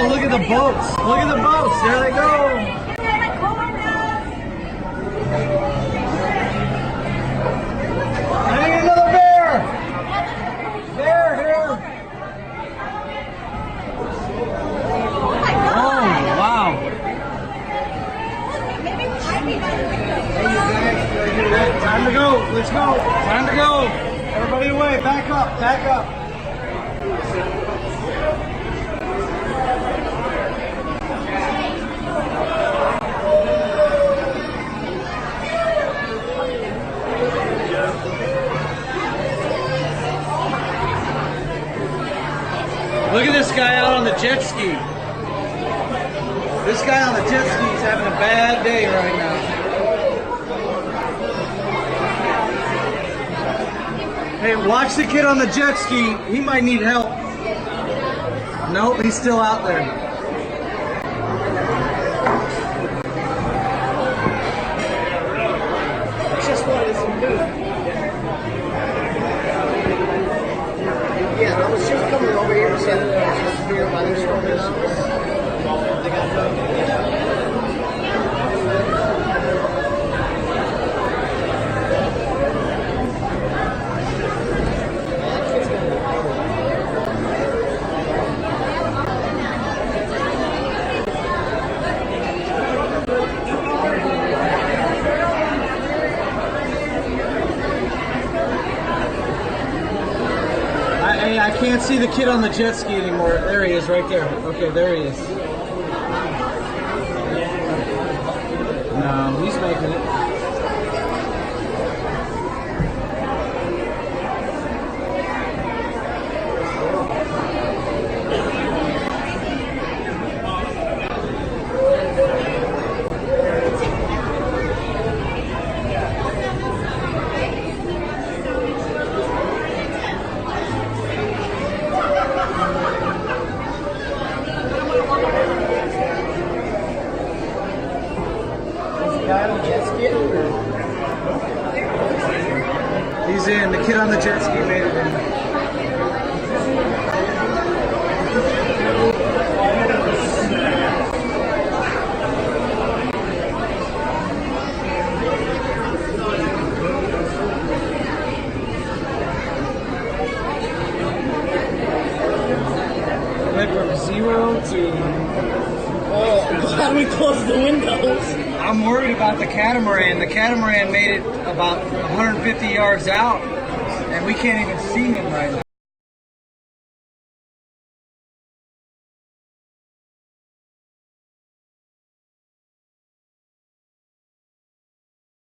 Oh, look at the boats. Look at the boats. There they go. I need another bear. Bear here. Oh, wow. Time to go. Let's go. Time to go. Everybody away. Back up. Back up. Look at this guy out on the jet ski. This guy on the jet ski is having a bad day right now. Hey, watch the kid on the jet ski. He might need help. Nope, he's still out there. Just wanted some food. Yeah, I was just coming over here to say that I was just here by the stores. They got I can't see the kid on the jet ski anymore. There he is, right there. Okay, there he is. No, he's making it. He's in. The kid on the jet ski made it in. Went from 0 to... Oh, how do we close the windows? I'm worried about the catamaran. The catamaran made it about 150 yards out, and we can't even see him right now.